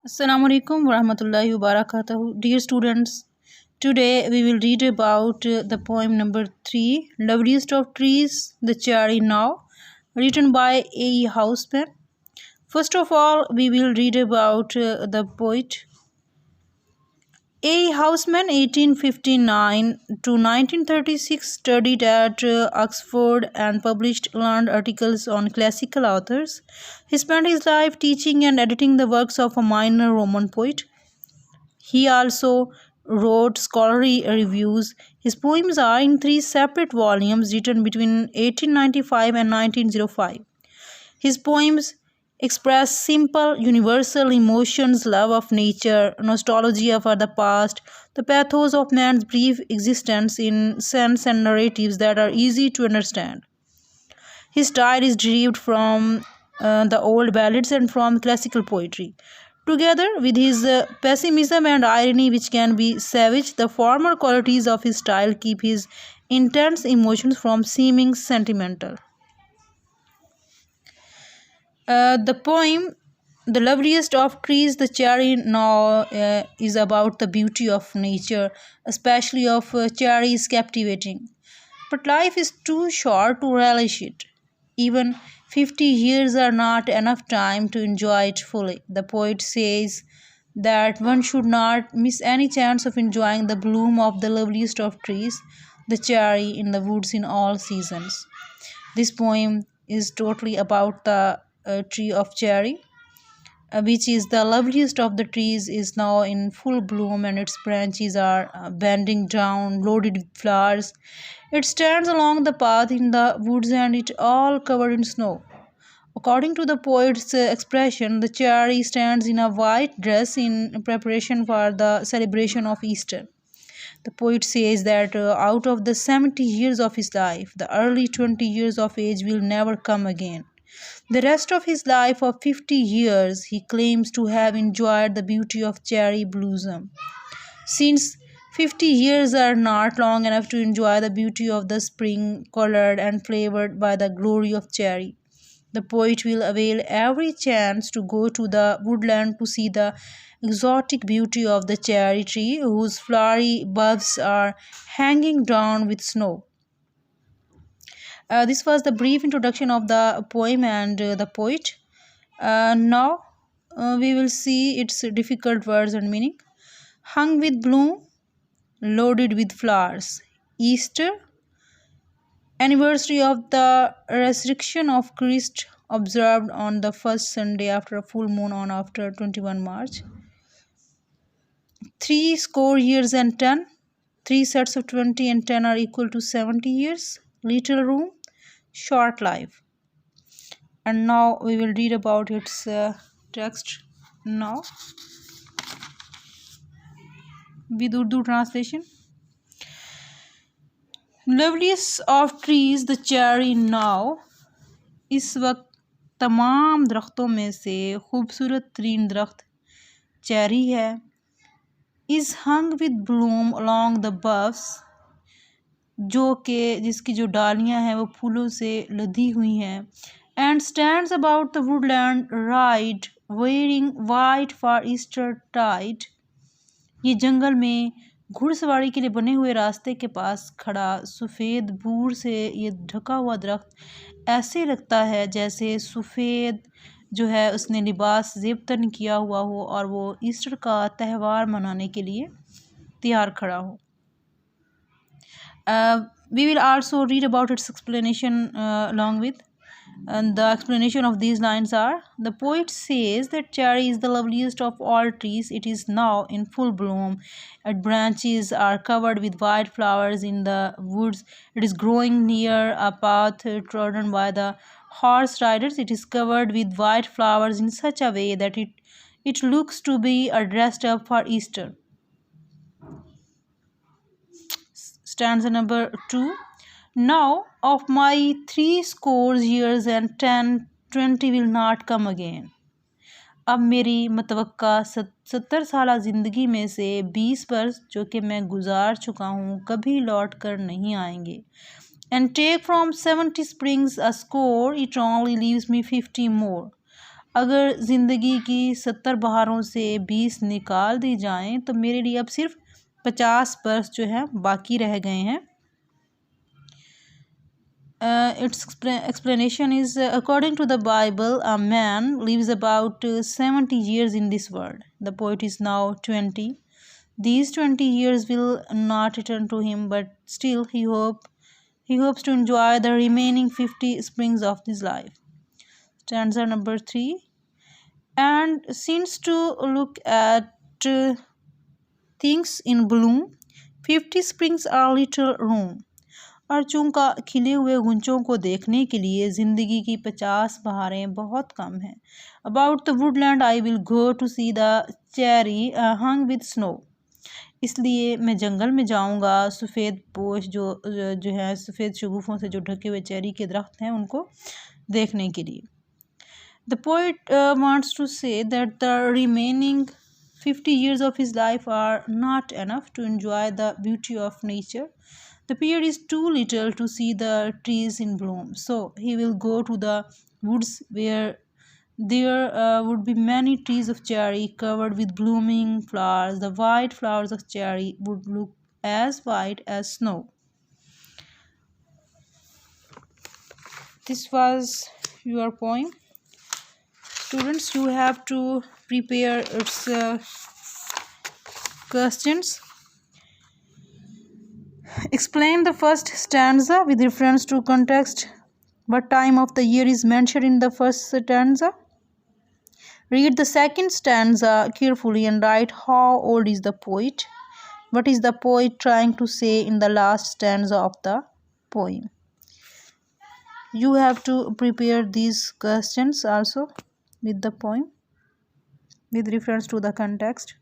Assalamu alaikum warahmatullahi wabarakatuh. Dear students, today we will read about the poem number 3, Loveliest of Trees, the Cherry Now, written by A.E. Houseman. First of all, we will read about the poet A. Houseman, 1859 to 1936, studied at Oxford and published learned articles on classical authors. He spent his life teaching and editing the works of a minor Roman poet. He also wrote scholarly reviews. His poems are in three separate volumes written between 1895 and 1905. His poems express simple, universal emotions, love of nature, nostalgia for the past, the pathos of man's brief existence in sense and narratives that are easy to understand. His style is derived from the old ballads and from classical poetry. Together with his pessimism and irony, which can be savage, the former qualities of his style keep his intense emotions from seeming sentimental. The poem The Loveliest of Trees, the Cherry Now is about the beauty of nature, especially of cherries captivating. But life is too short to relish it. Even 50 years are not enough time to enjoy it fully. The poet says that one should not miss any chance of enjoying the bloom of the loveliest of trees, the cherry in the woods in all seasons. This poem is totally about the tree of cherry, which is the loveliest of the trees, is now in full bloom and its branches are bending down, loaded with flowers. It stands along the path in the woods and it all covered in snow. According to the poet's expression, the cherry stands in a white dress in preparation for the celebration of Easter. The poet says that out of the 70 years of his life, the early 20 years of age will never come again. The rest of his life of 50 years he claims to have enjoyed the beauty of cherry blossom. Since 50 years are not long enough to enjoy the beauty of the spring, colored and flavored by the glory of cherry, the poet will avail every chance to go to the woodland to see the exotic beauty of the cherry tree whose flowery buds are hanging down with snow. This was the brief introduction of the poem and the poet. Now we will see its difficult words and meaning. Hung with bloom, loaded with flowers. Easter, anniversary of the resurrection of Christ, observed on the first Sunday after a full moon on after 21 March. 70 years and 10. Three sets of 20 and 10 are equal to 70 years. Little room, short life. And now we will read about its text now with Urdu translation. Loveliest of trees, the cherry now. इस वक्त तमाम दरख्तों में से खूबसूरत तरीन दरख्त cherry है. Is hung with Bloom along the बफ्स, जो कि जिसकी जो डालियां हैं वो फूलों से लदी हुई हैं. And stands about the woodland ride wearing white for Eastertide. ये जंगल में घुड़सवारी के लिए बने हुए रास्ते के पास खड़ा सफ़ेद बूर से ये ढका हुआ दरख्त ऐसे लगता है जैसे सफ़ेद जो है उसने लिबास ज़ेबतन किया हुआ हो और वो ईस्टर का त्यौहार मनाने के लिए तैयार खड़ा हो. We will also read about its explanation along with. And the explanation of these lines are: the poet says that cherry is the loveliest of all trees. It is now in full bloom. Its branches are covered with white flowers in the woods. It is growing near a path trodden by the horse riders. It is covered with white flowers in such a way that it looks to be dressed up for Easter. Stanza number 2. Now of my 60 years and 10-20 will not come again. अब मेरी मतवक्का 70 साल ज़िंदगी में से 20 वर्ष जो कि मैं गुजार चुका हूँ कभी लौट कर नहीं आएंगे. And take from 70 springs a score, it only leaves me 50 more. अगर ज़िंदगी की 70 बहारों से 20 निकाल दी जाएं तो मेरे लिए अब सिर्फ 50 बरस जो है बाकी रह गए हैं। Its explanation is according to the Bible, a man lives about 70 years in this world. The poet is now 20. These 20 years will not return to him, but still he hopes to enjoy the remaining 50 springs of his life. Stanza number 3. And since to look at things in bloom, 50 springs are little room. अर्चों का खिले हुए गुंचों को देखने के लिए ज़िंदगी की 50 बहारें बहुत कम हैं। About the woodland I will go to see the cherry hung with snow. इसलिए मैं जंगल में जाऊंगा सफ़ेद पोश जो है सफ़ेद शगुफ़ों से जो ढके हुए चेरी के दरख्त हैं उनको देखने के लिए। The poet wants to say that the remaining 50 years of his life are not enough to enjoy the beauty of nature. The period is too little to see the trees in bloom, so he will go to the woods where there would be many trees of cherry covered with blooming flowers. The white flowers of cherry would look as white as snow. This was your poem. Students, you have to prepare its questions. Explain the first stanza with reference to context. What time of the year is mentioned in the first stanza? Read the second stanza carefully and write how old is the poet. What is the poet trying to say in the last stanza of the poem? You have to prepare these questions also with the poem with reference to the context.